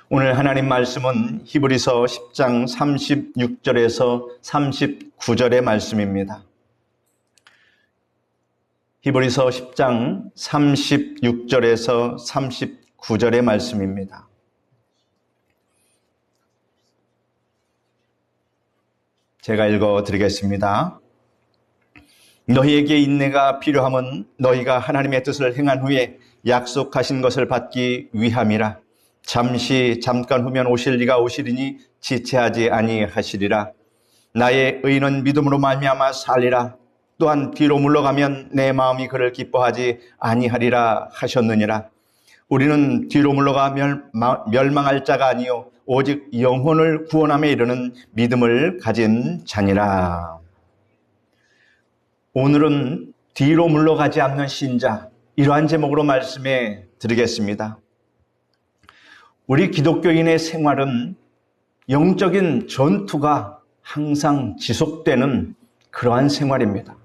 오늘 하나님 말씀은 히브리서 10장 36절에서 39절의 말씀입니다. 히브리서 10장 36절에서 39절의 말씀입니다. 제가 읽어드리겠습니다. 너희에게 인내가 필요함은 너희가 하나님의 뜻을 행한 후에 약속하신 것을 받기 위함이라. 잠깐 후면 오실 이가 오시리니 지체하지 아니하시리라. 나의 의인은 믿음으로 말미암아 살리라. 또한 뒤로 물러가면 내 마음이 그를 기뻐하지 아니하리라 하셨느니라. 우리는 뒤로 물러가 멸망할 자가 아니요 오직 영혼을 구원함에 이르는 믿음을 가진 자니라. 오늘은 뒤로 물러가지 않는 신자, 이러한 제목으로 말씀해 드리겠습니다. 우리 기독교인의 생활은 영적인 전투가 항상 지속되는 그러한 생활입니다.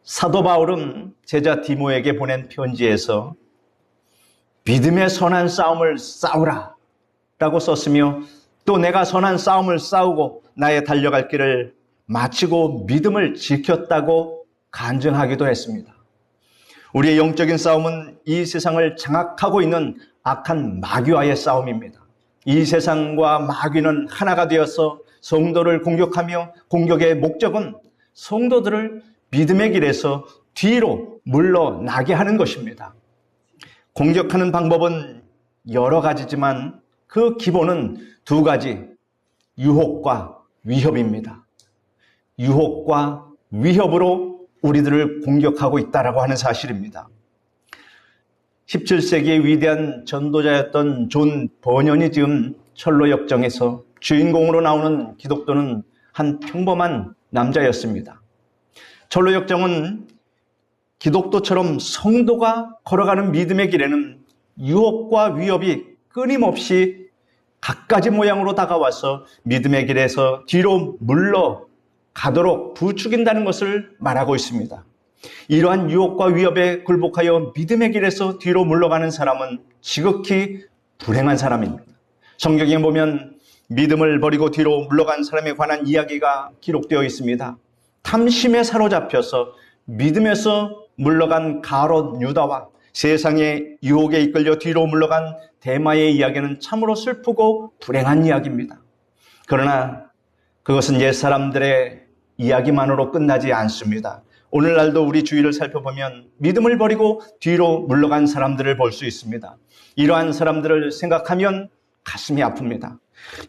사도 바울은 제자 디모에게 보낸 편지에서 믿음의 선한 싸움을 싸우라 라고 썼으며, 또 내가 선한 싸움을 싸우고 나의 달려갈 길을 마치고 믿음을 지켰다고 간증하기도 했습니다. 우리의 영적인 싸움은 이 세상을 장악하고 있는 악한 마귀와의 싸움입니다. 이 세상과 마귀는 하나가 되어서 성도를 공격하며, 공격의 목적은 성도들을 믿음의 길에서 뒤로 물러나게 하는 것입니다. 공격하는 방법은 여러 가지지만 그 기본은 두 가지, 유혹과 위협입니다. 유혹과 위협으로 우리들을 공격하고 있다라고 하는 사실입니다. 17세기의 위대한 전도자였던 존 버년이 지은 철로 역정에서 주인공으로 나오는 기독도는 한 평범한 남자였습니다. 철로 역정은 기독도처럼 성도가 걸어가는 믿음의 길에는 유혹과 위협이 끊임없이 갖가지 모양으로 다가와서 믿음의 길에서 뒤로 물러가도록 부추긴다는 것을 말하고 있습니다. 이러한 유혹과 위협에 굴복하여 믿음의 길에서 뒤로 물러가는 사람은 지극히 불행한 사람입니다. 성경에 보면 믿음을 버리고 뒤로 물러간 사람에 관한 이야기가 기록되어 있습니다. 탐심에 사로잡혀서 믿음에서 물러간 가롯 유다와 세상의 유혹에 이끌려 뒤로 물러간 데마의 이야기는 참으로 슬프고 불행한 이야기입니다. 그러나 그것은 옛사람들의 이야기만으로 끝나지 않습니다. 오늘날도 우리 주위를 살펴보면 믿음을 버리고 뒤로 물러간 사람들을 볼 수 있습니다. 이러한 사람들을 생각하면 가슴이 아픕니다.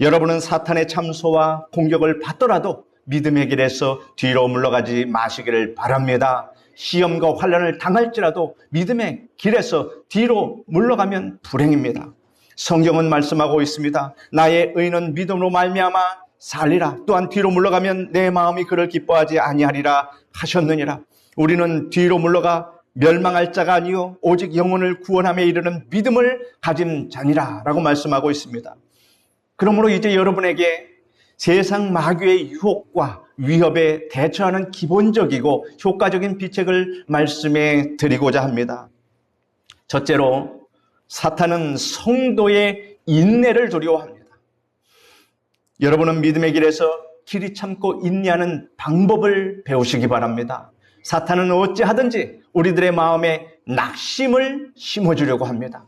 여러분은 사탄의 참소와 공격을 받더라도 믿음의 길에서 뒤로 물러가지 마시기를 바랍니다. 시험과 환난을 당할지라도 믿음의 길에서 뒤로 물러가면 불행입니다. 성경은 말씀하고 있습니다. 나의 의인은 믿음으로 말미암아 살리라. 또한 뒤로 물러가면 내 마음이 그를 기뻐하지 아니하리라 하셨느니라. 우리는 뒤로 물러가 멸망할 자가 아니요 오직 영혼을 구원함에 이르는 믿음을 가진 자니라 라고 말씀하고 있습니다. 그러므로 이제 여러분에게 세상 마귀의 유혹과 위협에 대처하는 기본적이고 효과적인 비책을 말씀해 드리고자 합니다. 첫째로, 사탄은 성도의 인내를 두려워합니다. 여러분은 믿음의 길에서 길이 참고 인내하는 방법을 배우시기 바랍니다. 사탄은 어찌하든지 우리들의 마음에 낙심을 심어주려고 합니다.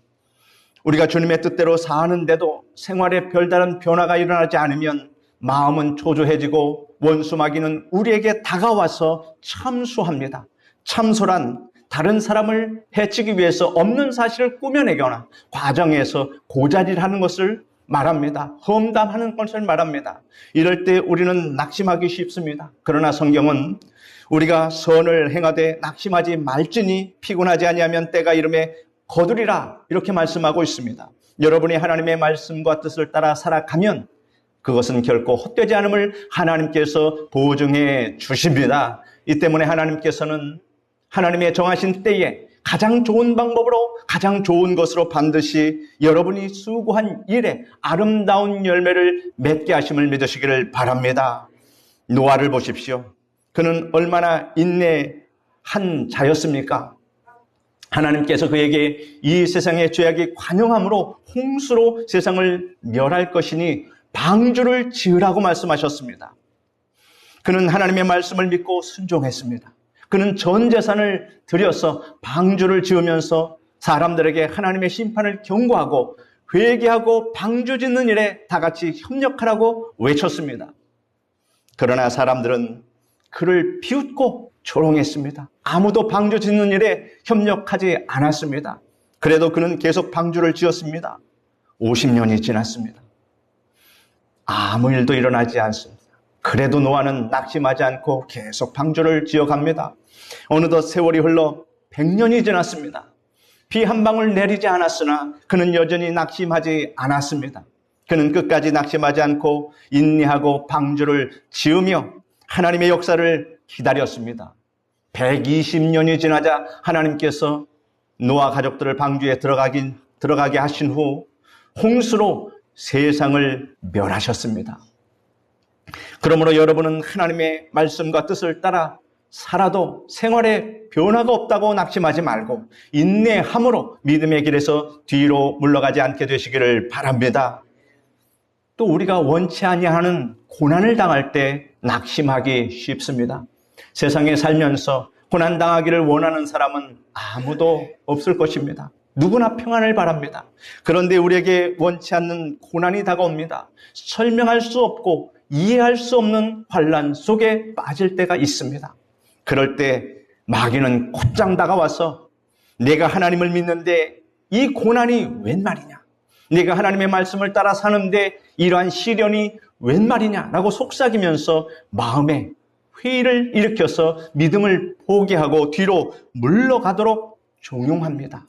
우리가 주님의 뜻대로 사는데도 생활에 별다른 변화가 일어나지 않으면 마음은 초조해지고 원수 마귀는 우리에게 다가와서 참수합니다. 참소란 다른 사람을 해치기 위해서 없는 사실을 꾸며내거나 과정에서 고자리를 하는 것을 말합니다. 험담하는 것을 말합니다. 이럴 때 우리는 낙심하기 쉽습니다. 그러나 성경은 우리가 선을 행하되 낙심하지 말지니 피곤하지 아니하면 때가 이름에 거두리라 이렇게 말씀하고 있습니다. 여러분이 하나님의 말씀과 뜻을 따라 살아가면 그것은 결코 헛되지 않음을 하나님께서 보증해 주십니다. 이 때문에 하나님께서는 하나님의 정하신 때에 가장 좋은 방법으로 가장 좋은 것으로 반드시 여러분이 수고한 일에 아름다운 열매를 맺게 하심을 믿으시기를 바랍니다. 노아를 보십시오. 그는 얼마나 인내한 자였습니까? 하나님께서 그에게 이 세상의 죄악이 관영함으로 홍수로 세상을 멸할 것이니 방주를 지으라고 말씀하셨습니다. 그는 하나님의 말씀을 믿고 순종했습니다. 그는 전 재산을 들여서 방주를 지으면서 사람들에게 하나님의 심판을 경고하고 회개하고 방주 짓는 일에 다 같이 협력하라고 외쳤습니다. 그러나 사람들은 그를 비웃고 조롱했습니다. 아무도 방주 짓는 일에 협력하지 않았습니다. 그래도 그는 계속 방주를 지었습니다. 50년이 지났습니다. 아무 일도 일어나지 않습니다. 그래도 노아는 낙심하지 않고 계속 방주를 지어갑니다. 어느덧 세월이 흘러 100년이 지났습니다. 비 한 방울 내리지 않았으나 그는 여전히 낙심하지 않았습니다. 그는 끝까지 낙심하지 않고 인내하고 방주를 지으며 하나님의 역사를 기다렸습니다. 120년이 지나자 하나님께서 노아 가족들을 방주에 들어가게 하신 후 홍수로 세상을 멸하셨습니다. 그러므로 여러분은 하나님의 말씀과 뜻을 따라 살아도 생활에 변화가 없다고 낙심하지 말고 인내함으로 믿음의 길에서 뒤로 물러가지 않게 되시기를 바랍니다. 또 우리가 원치 아니하는 고난을 당할 때 낙심하기 쉽습니다. 세상에 살면서 고난당하기를 원하는 사람은 아무도 없을 것입니다. 누구나 평안을 바랍니다. 그런데 우리에게 원치 않는 고난이 다가옵니다. 설명할 수 없고 이해할 수 없는 환난 속에 빠질 때가 있습니다. 그럴 때 마귀는 곧장 다가와서 내가 하나님을 믿는데 이 고난이 웬 말이냐? 내가 하나님의 말씀을 따라 사는데 이러한 시련이 웬 말이냐라고 속삭이면서 마음에 회의를 일으켜서 믿음을 포기하고 뒤로 물러가도록 종용합니다.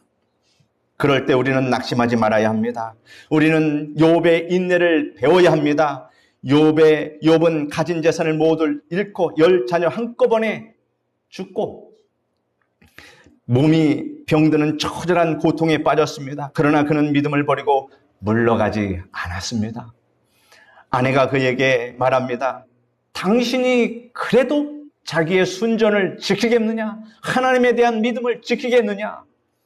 그럴 때 우리는 낙심하지 말아야 합니다. 우리는 욥의 인내를 배워야 합니다. 욥은 가진 재산을 모두 잃고 10자녀 한꺼번에 죽고 몸이 병드는 처절한 고통에 빠졌습니다. 그러나 그는 믿음을 버리고 물러가지 않았습니다. 아내가 그에게 말합니다. 당신이 그래도 자기의 순전을 지키겠느냐? 하나님에 대한 믿음을 지키겠느냐?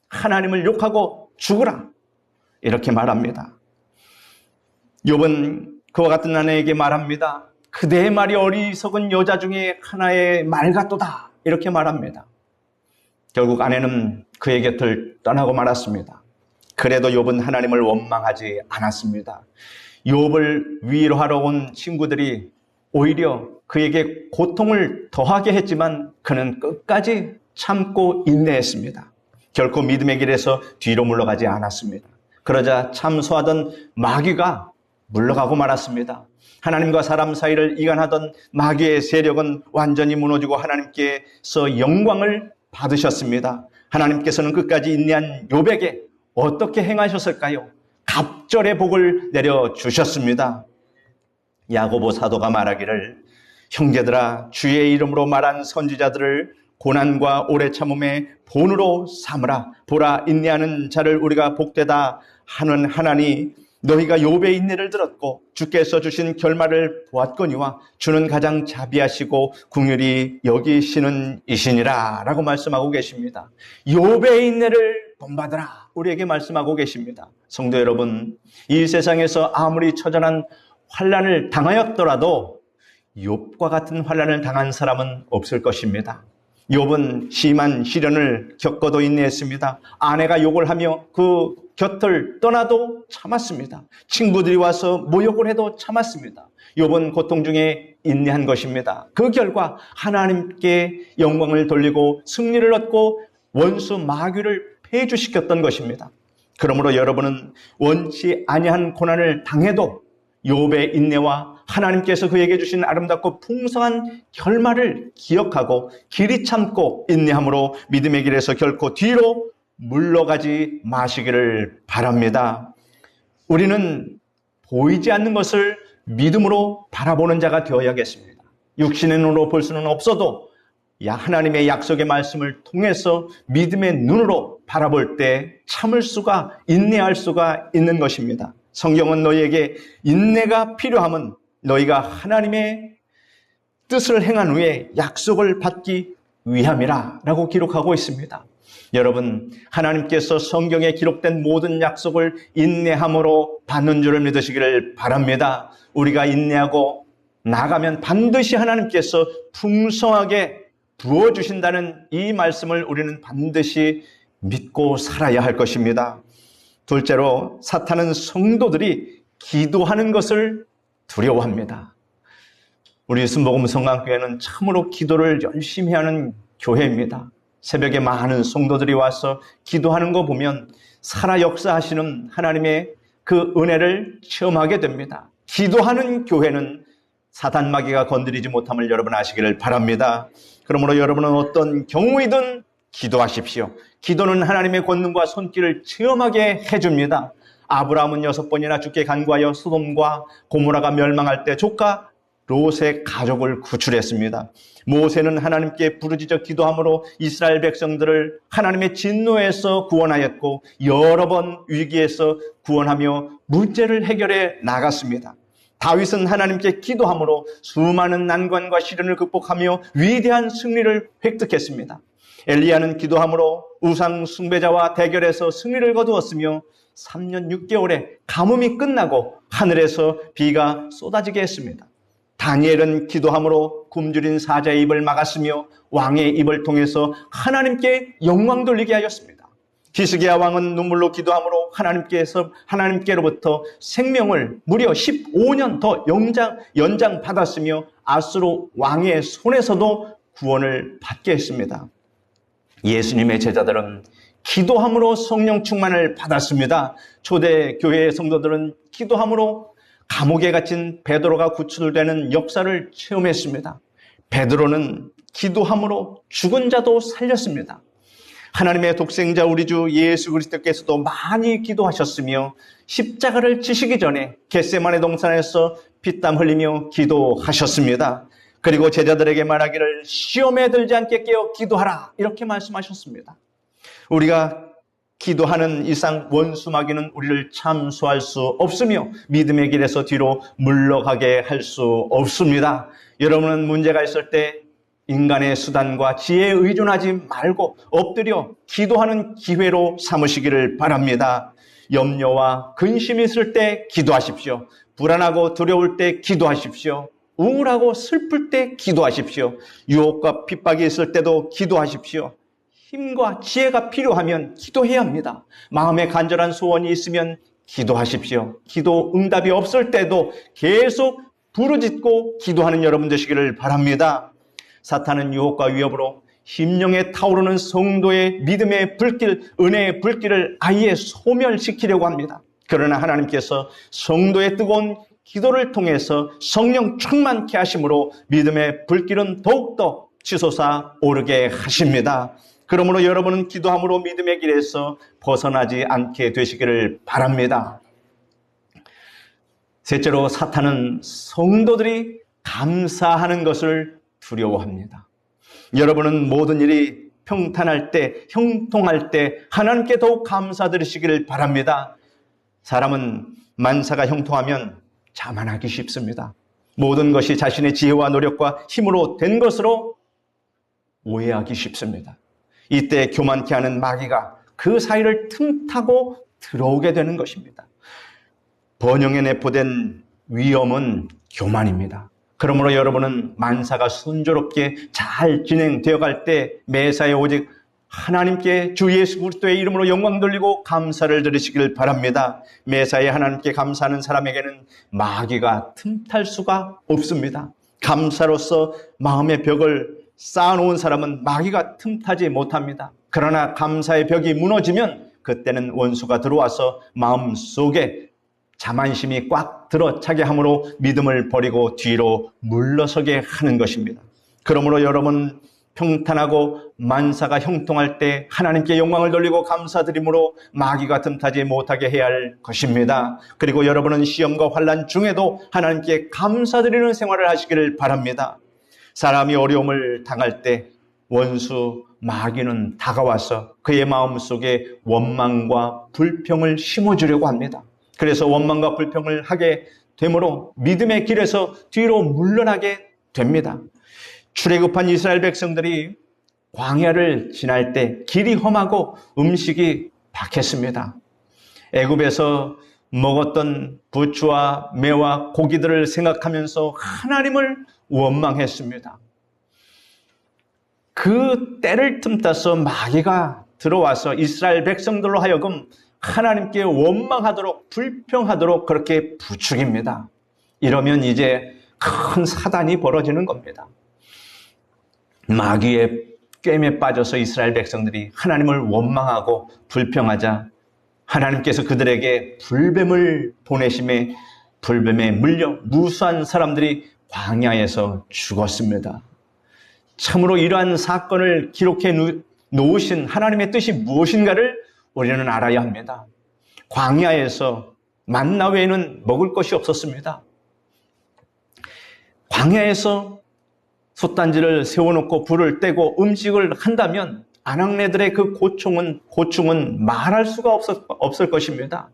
하나님을 욕하고 죽으라. 이렇게 말합니다. 욥은 그와 같은 아내에게 말합니다. 그대의 말이 어리석은 여자 중에 하나의 말 같도다. 이렇게 말합니다. 결국 아내는 그의 곁을 떠나고 말았습니다. 그래도 욥은 하나님을 원망하지 않았습니다. 욥을 위로하러 온 친구들이 오히려 그에게 고통을 더하게 했지만 그는 끝까지 참고 인내했습니다. 결코 믿음의 길에서 뒤로 물러가지 않았습니다. 그러자 참소하던 마귀가 물러가고 말았습니다. 하나님과 사람 사이를 이간하던 마귀의 세력은 완전히 무너지고 하나님께서 영광을 받으셨습니다. 하나님께서는 끝까지 인내한 욥에게 어떻게 행하셨을까요? 갑절의 복을 내려주셨습니다. 야고보 사도가 말하기를 형제들아 주의 이름으로 말한 선지자들을 고난과 오래 참음의 본으로 삼으라. 보라 인내하는 자를 우리가 복되다 하는 하나니 너희가 욥의 인내를 들었고 주께서 주신 결말을 보았거니와 주는 가장 자비하시고 긍휼히 여기시는 이시니라 라고 말씀하고 계십니다. 욥의 인내를 본받으라 우리에게 말씀하고 계십니다. 성도 여러분, 이 세상에서 아무리 처절한 환난을 당하였더라도 욥과 같은 환난을 당한 사람은 없을 것입니다. 욥은 심한 시련을 겪어도 인내했습니다. 아내가 욕을 하며 그 곁을 떠나도 참았습니다. 친구들이 와서 모욕을 해도 참았습니다. 욥은 고통 중에 인내한 것입니다. 그 결과 하나님께 영광을 돌리고 승리를 얻고 원수 마귀를 폐주시켰던 것입니다. 그러므로 여러분은 원치 아니한 고난을 당해도 욥의 인내와 하나님께서 그에게 주신 아름답고 풍성한 결말을 기억하고 길이 참고 인내함으로 믿음의 길에서 결코 뒤로 물러가지 마시기를 바랍니다. 우리는 보이지 않는 것을 믿음으로 바라보는 자가 되어야겠습니다. 육신의 눈으로 볼 수는 없어도 하나님의 약속의 말씀을 통해서 믿음의 눈으로 바라볼 때 참을 수가, 인내할 수가 있는 것입니다. 성경은 너희에게 인내가 필요함은 너희가 하나님의 뜻을 행한 후에 약속을 받기 위함이라 라고 기록하고 있습니다. 여러분, 하나님께서 성경에 기록된 모든 약속을 인내함으로 받는 줄을 믿으시기를 바랍니다. 우리가 인내하고 나가면 반드시 하나님께서 풍성하게 부어주신다는 이 말씀을 우리는 반드시 믿고 살아야 할 것입니다. 둘째로, 사탄은 성도들이 기도하는 것을 두려워합니다. 우리 순복음 성강교회는 참으로 기도를 열심히 하는 교회입니다. 새벽에 많은 성도들이 와서 기도하는 거 보면 살아 역사하시는 하나님의 그 은혜를 체험하게 됩니다. 기도하는 교회는 사단 마귀가 건드리지 못함을 여러분 아시기를 바랍니다. 그러므로 여러분은 어떤 경우이든 기도하십시오. 기도는 하나님의 권능과 손길을 체험하게 해줍니다. 아브라함은 6번이나 죽게 간구하여 소돔과 고모라가 멸망할 때 조카 롯의 가족을 구출했습니다. 모세는 하나님께 부르짖어 기도함으로 이스라엘 백성들을 하나님의 진노에서 구원하였고 여러 번 위기에서 구원하며 문제를 해결해 나갔습니다. 다윗은 하나님께 기도함으로 수많은 난관과 시련을 극복하며 위대한 승리를 획득했습니다. 엘리야는 기도함으로 우상 숭배자와 대결해서 승리를 거두었으며 3년 6개월의 가뭄이 끝나고 하늘에서 비가 쏟아지게 했습니다. 다니엘은 기도함으로 굶주린 사자의 입을 막았으며 왕의 입을 통해서 하나님께 영광 돌리게 하였습니다. 히스기야 왕은 눈물로 기도함으로 하나님께로부터 생명을 무려 15년 더 연장받았으며 아수르 왕의 손에서도 구원을 받게 했습니다. 예수님의 제자들은 기도함으로 성령 충만을 받았습니다. 초대 교회의 성도들은 기도함으로 감옥에 갇힌 베드로가 구출되는 역사를 체험했습니다. 베드로는 기도함으로 죽은 자도 살렸습니다. 하나님의 독생자 우리 주 예수 그리스도께서도 많이 기도하셨으며 십자가를 지시기 전에 겟세마네 동산에서 피땀 흘리며 기도하셨습니다. 그리고 제자들에게 말하기를 시험에 들지 않게 깨어 기도하라 이렇게 말씀하셨습니다. 우리가 기도하는 이상 원수 마귀는 우리를 참수할 수 없으며 믿음의 길에서 뒤로 물러가게 할 수 없습니다. 여러분은 문제가 있을 때 인간의 수단과 지혜에 의존하지 말고 엎드려 기도하는 기회로 삼으시기를 바랍니다. 염려와 근심이 있을 때 기도하십시오. 불안하고 두려울 때 기도하십시오. 우울하고 슬플 때 기도하십시오. 유혹과 핍박이 있을 때도 기도하십시오. 힘과 지혜가 필요하면 기도해야 합니다. 마음에 간절한 소원이 있으면 기도하십시오. 기도 응답이 없을 때도 계속 부르짖고 기도하는 여러분 되시기를 바랍니다. 사탄은 유혹과 위협으로 심령에 타오르는 성도의 믿음의 불길, 은혜의 불길을 아예 소멸시키려고 합니다. 그러나 하나님께서 성도의 뜨거운 기도를 통해서 성령 충만케 하심으로 믿음의 불길은 더욱더 치솟아 오르게 하십니다. 그러므로 여러분은 기도함으로 믿음의 길에서 벗어나지 않게 되시기를 바랍니다. 셋째로, 사탄은 성도들이 감사하는 것을 두려워합니다. 여러분은 모든 일이 평탄할 때, 형통할 때 하나님께 더욱 감사드리시기를 바랍니다. 사람은 만사가 형통하면 자만하기 쉽습니다. 모든 것이 자신의 지혜와 노력과 힘으로 된 것으로 오해하기 쉽습니다. 이때 교만케 하는 마귀가 그 사이를 틈타고 들어오게 되는 것입니다. 번영에 내포된 위험은 교만입니다. 그러므로 여러분은 만사가 순조롭게 잘 진행되어 갈 때 매사에 오직 하나님께 주 예수 그리스도의 이름으로 영광 돌리고 감사를 드리시길 바랍니다. 매사에 하나님께 감사하는 사람에게는 마귀가 틈탈 수가 없습니다. 감사로서 마음의 벽을 쌓아놓은 사람은 마귀가 틈타지 못합니다. 그러나 감사의 벽이 무너지면 그때는 원수가 들어와서 마음속에 자만심이 꽉 들어차게 함으로 믿음을 버리고 뒤로 물러서게 하는 것입니다. 그러므로 여러분 평탄하고 만사가 형통할 때 하나님께 영광을 돌리고 감사드림으로 마귀가 틈타지 못하게 해야 할 것입니다. 그리고 여러분은 시험과 환난 중에도 하나님께 감사드리는 생활을 하시기를 바랍니다. 사람이 어려움을 당할 때 원수 마귀는 다가와서 그의 마음속에 원망과 불평을 심어주려고 합니다. 그래서 원망과 불평을 하게 되므로 믿음의 길에서 뒤로 물러나게 됩니다. 출애굽한 이스라엘 백성들이 광야를 지날 때 길이 험하고 음식이 박했습니다. 애굽에서 먹었던 부추와 매와 고기들을 생각하면서 하나님을 원망했습니다. 그 때를 틈타서 마귀가 들어와서 이스라엘 백성들로 하여금 하나님께 원망하도록 불평하도록 그렇게 부추깁니다. 이러면 이제 큰 사단이 벌어지는 겁니다. 마귀의 꿰매 빠져서 이스라엘 백성들이 하나님을 원망하고 불평하자 하나님께서 그들에게 불뱀을 보내심에 불뱀에 물려 무수한 사람들이 광야에서 죽었습니다. 참으로 이러한 사건을 기록해 놓으신 하나님의 뜻이 무엇인가를 우리는 알아야 합니다. 광야에서 만나 외에는 먹을 것이 없었습니다. 광야에서 솥단지를 세워놓고 불을 떼고 음식을 한다면 아낙네들의 그 고충은 말할 수가 없을 것입니다.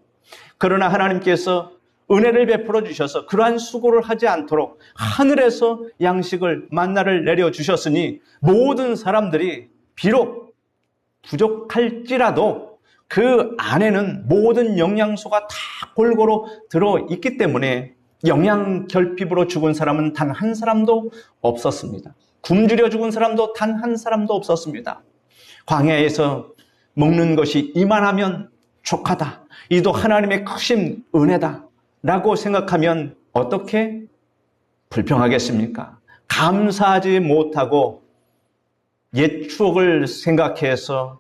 그러나 하나님께서 은혜를 베풀어 주셔서 그러한 수고를 하지 않도록 하늘에서 양식을 만나를 내려주셨으니 모든 사람들이 비록 부족할지라도 그 안에는 모든 영양소가 다 골고루 들어있기 때문에 영양 결핍으로 죽은 사람은 단 한 사람도 없었습니다. 굶주려 죽은 사람도 단 한 사람도 없었습니다. 광야에서 먹는 것이 이만하면 족하다. 이도 하나님의 크신 은혜다. 라고 생각하면 어떻게 불평하겠습니까? 감사하지 못하고 옛 추억을 생각해서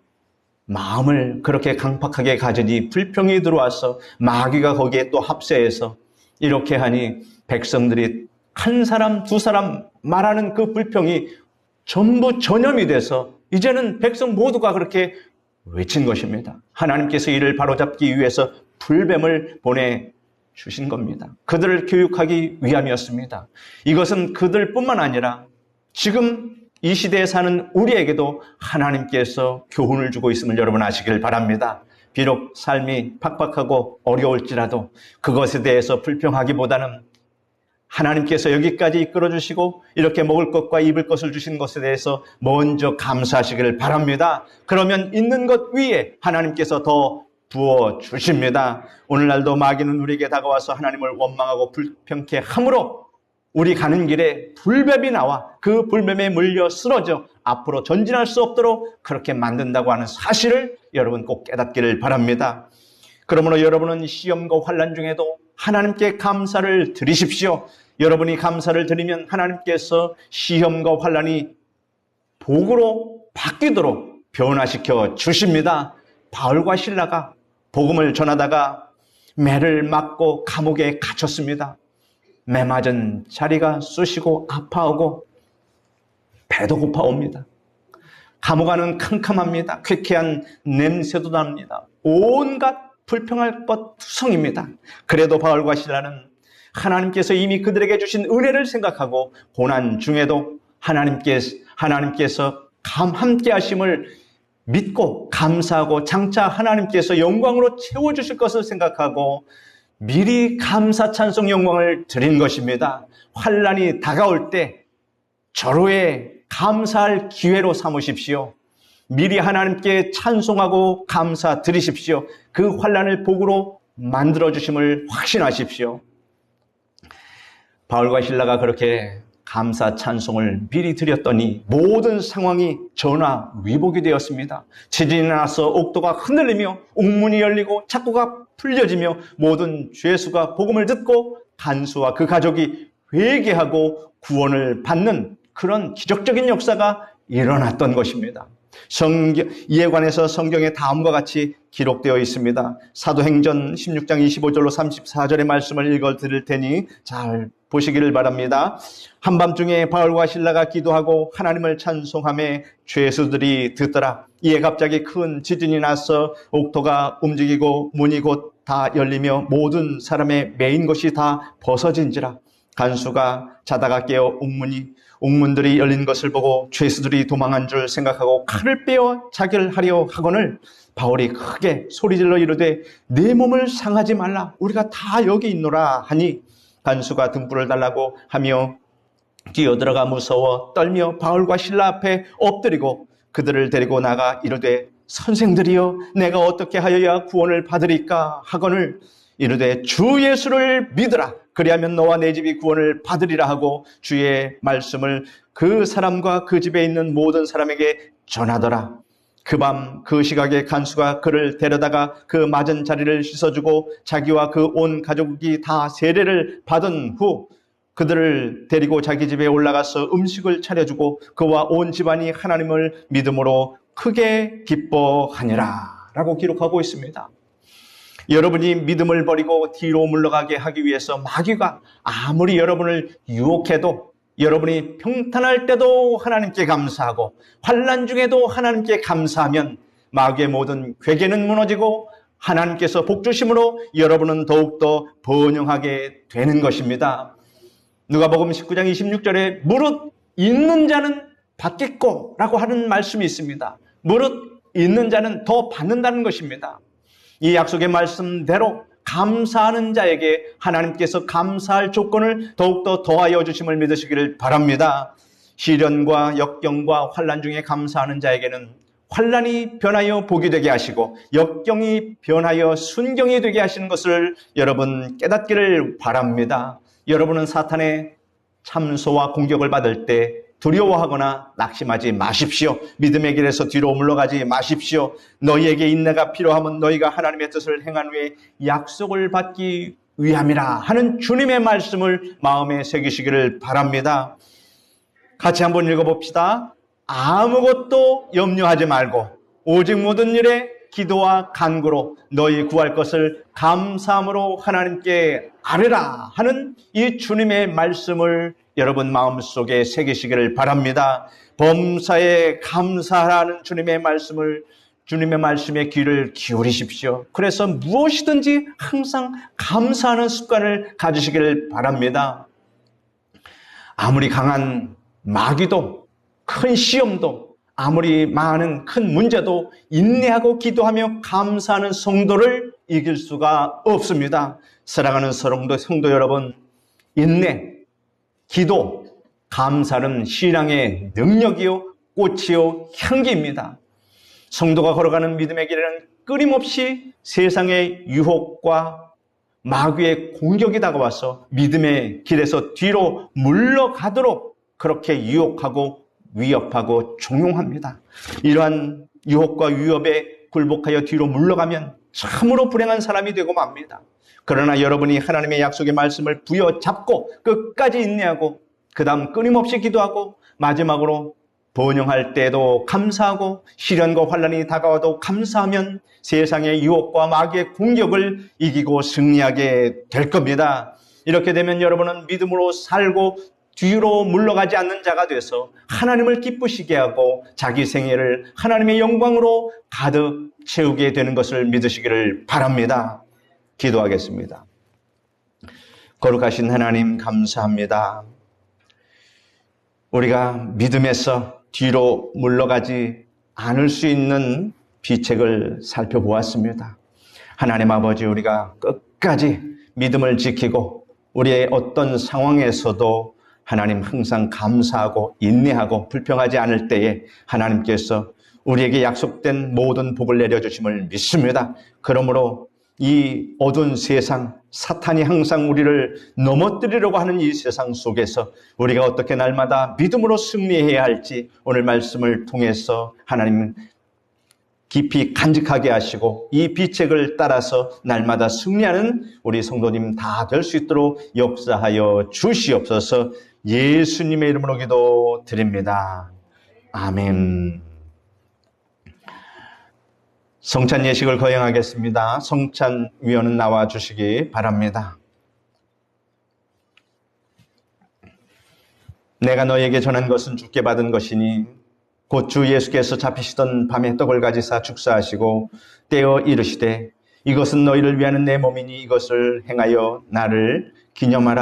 마음을 그렇게 강팍하게 가지니 불평이 들어와서 마귀가 거기에 또 합세해서 이렇게 하니 백성들이 한 사람 두 사람 말하는 그 불평이 전부 전염이 돼서 이제는 백성 모두가 그렇게 외친 것입니다. 하나님께서 이를 바로잡기 위해서 불뱀을 보내주신 겁니다. 그들을 교육하기 위함이었습니다. 이것은 그들뿐만 아니라 지금 이 시대에 사는 우리에게도 하나님께서 교훈을 주고 있음을 여러분 아시길 바랍니다. 비록 삶이 팍팍하고 어려울지라도 그것에 대해서 불평하기보다는 하나님께서 여기까지 이끌어주시고 이렇게 먹을 것과 입을 것을 주신 것에 대해서 먼저 감사하시기를 바랍니다. 그러면 있는 것 위에 하나님께서 더 부어주십니다. 오늘날도 마귀는 우리에게 다가와서 하나님을 원망하고 불평케 함으로 우리 가는 길에 불뱀이 나와 그 불뱀에 물려 쓰러져 앞으로 전진할 수 없도록 그렇게 만든다고 하는 사실을 여러분 꼭 깨닫기를 바랍니다. 그러므로 여러분은 시험과 환난 중에도 하나님께 감사를 드리십시오. 여러분이 감사를 드리면 하나님께서 시험과 환난이 복으로 바뀌도록 변화시켜 주십니다. 바울과 실라가 복음을 전하다가 매를 맞고 감옥에 갇혔습니다. 매 맞은 자리가 쑤시고 아파오고 배도 고파옵니다. 감옥 안은 캄캄합니다. 쾌쾌한 냄새도 납니다. 온갖 불평할 것 투성입니다. 그래도 바울과 실라는 하나님께서 이미 그들에게 주신 은혜를 생각하고 고난 중에도 하나님께서 함께 하심을 믿고 감사하고 장차 하나님께서 영광으로 채워주실 것을 생각하고 미리 감사 찬송 영광을 드린 것입니다. 환난이 다가올 때 절호의 감사할 기회로 삼으십시오. 미리 하나님께 찬송하고 감사 드리십시오. 그 환난을 복으로 만들어주심을 확신하십시오. 바울과 실라가 그렇게 감사 찬송을 미리 드렸더니 모든 상황이 전화위복이 되었습니다. 지진이 나서 옥도가 흔들리며 옥문이 열리고 창고가 풀려지며 모든 죄수가 복음을 듣고 간수와 그 가족이 회개하고 구원을 받는 그런 기적적인 역사가 일어났던 것입니다. 이에 관해서 성경에 다음과 같이 기록되어 있습니다. 사도행전 16장 25절로 34절의 말씀을 읽어 드릴 테니 잘 보시기를 바랍니다. 한밤중에 바울과 실라가 기도하고 하나님을 찬송하며 죄수들이 듣더라. 이에 갑자기 큰 지진이 나서 옥토가 움직이고 문이 곧 다 열리며 모든 사람의 매인 것이 다 벗어진지라. 간수가 자다가 깨어 옥문들이 열린 것을 보고 죄수들이 도망한 줄 생각하고 칼을 빼어 자결하려 하거늘 바울이 크게 소리질러 이르되 내 몸을 상하지 말라. 우리가 다 여기 있노라 하니 간수가 등불을 달라고 하며 뛰어들어가 무서워 떨며 바울과 실라 앞에 엎드리고 그들을 데리고 나가 이르되 선생들이여 내가 어떻게 하여야 구원을 받으리까 하거늘 이르되 주 예수를 믿으라 그리하면 너와 내 집이 구원을 받으리라 하고 주의 말씀을 그 사람과 그 집에 있는 모든 사람에게 전하더라. 그 밤 그 시각에 간수가 그를 데려다가 그 맞은 자리를 씻어주고 자기와 그 온 가족이 다 세례를 받은 후 그들을 데리고 자기 집에 올라가서 음식을 차려주고 그와 온 집안이 하나님을 믿음으로 크게 기뻐하니라 라고 기록하고 있습니다. 여러분이 믿음을 버리고 뒤로 물러가게 하기 위해서 마귀가 아무리 여러분을 유혹해도 여러분이 평탄할 때도 하나님께 감사하고 환난 중에도 하나님께 감사하면 마귀의 모든 괴계는 무너지고 하나님께서 복 주심으로 여러분은 더욱더 번영하게 되는 것입니다. 누가복음 19장 26절에 무릇 있는 자는 받겠고 라고 하는 말씀이 있습니다. 무릇 있는 자는 더 받는다는 것입니다. 이 약속의 말씀대로 감사하는 자에게 하나님께서 감사할 조건을 더욱더 더하여 주심을 믿으시기를 바랍니다. 시련과 역경과 환난 중에 감사하는 자에게는 환난이 변하여 복이 되게 하시고 역경이 변하여 순경이 되게 하시는 것을 여러분 깨닫기를 바랍니다. 여러분은 사탄의 참소와 공격을 받을 때 두려워하거나 낙심하지 마십시오. 믿음의 길에서 뒤로 물러가지 마십시오. 너희에게 인내가 필요하면 너희가 하나님의 뜻을 행한 후에 약속을 받기 위함이라 하는 주님의 말씀을 마음에 새기시기를 바랍니다. 같이 한번 읽어봅시다. 아무것도 염려하지 말고 오직 모든 일에 기도와 간구로 너희 구할 것을 감사함으로 하나님께 아뢰라 하는 이 주님의 말씀을 여러분 마음속에 새기시기를 바랍니다. 범사에 감사하라는 주님의 말씀에 귀를 기울이십시오. 그래서 무엇이든지 항상 감사하는 습관을 가지시기를 바랍니다. 아무리 강한 마귀도 큰 시험도 아무리 많은 큰 문제도 인내하고 기도하며 감사하는 성도를 이길 수가 없습니다. 사랑하는 성도 여러분, 인내, 기도, 감사는 신앙의 능력이요 꽃이요 향기입니다. 성도가 걸어가는 믿음의 길에는 끊임없이 세상의 유혹과 마귀의 공격이 다가와서 믿음의 길에서 뒤로 물러가도록 그렇게 유혹하고 위협하고 종용합니다. 이러한 유혹과 위협에 굴복하여 뒤로 물러가면 참으로 불행한 사람이 되고 맙니다. 그러나 여러분이 하나님의 약속의 말씀을 부여잡고 끝까지 인내하고 그 다음 끊임없이 기도하고 마지막으로 번영할 때도 감사하고 시련과 환난이 다가와도 감사하면 세상의 유혹과 마귀의 공격을 이기고 승리하게 될 겁니다. 이렇게 되면 여러분은 믿음으로 살고 뒤로 물러가지 않는 자가 돼서 하나님을 기쁘시게 하고 자기 생애를 하나님의 영광으로 가득 채우게 되는 것을 믿으시기를 바랍니다. 기도하겠습니다. 거룩하신 하나님 감사합니다. 우리가 믿음에서 뒤로 물러가지 않을 수 있는 비책을 살펴보았습니다. 하나님 아버지, 우리가 끝까지 믿음을 지키고 우리의 어떤 상황에서도 하나님 항상 감사하고 인내하고 불평하지 않을 때에 하나님께서 우리에게 약속된 모든 복을 내려주심을 믿습니다. 그러므로 이 어두운 세상, 사탄이 항상 우리를 넘어뜨리려고 하는 이 세상 속에서 우리가 어떻게 날마다 믿음으로 승리해야 할지 오늘 말씀을 통해서 하나님 깊이 간직하게 하시고 이 비책을 따라서 날마다 승리하는 우리 성도님 다 될 수 있도록 역사하여 주시옵소서. 예수님의 이름으로 기도드립니다. 아멘. 성찬 예식을 거행하겠습니다. 성찬위원은 나와 주시기 바랍니다. 내가 너에게 전한 것은 주께 받은 것이니 곧 주 예수께서 잡히시던 밤에 떡을 가지사 축사하시고 떼어 이르시되 이것은 너희를 위하는 내 몸이니 이것을 행하여 나를 기념하라.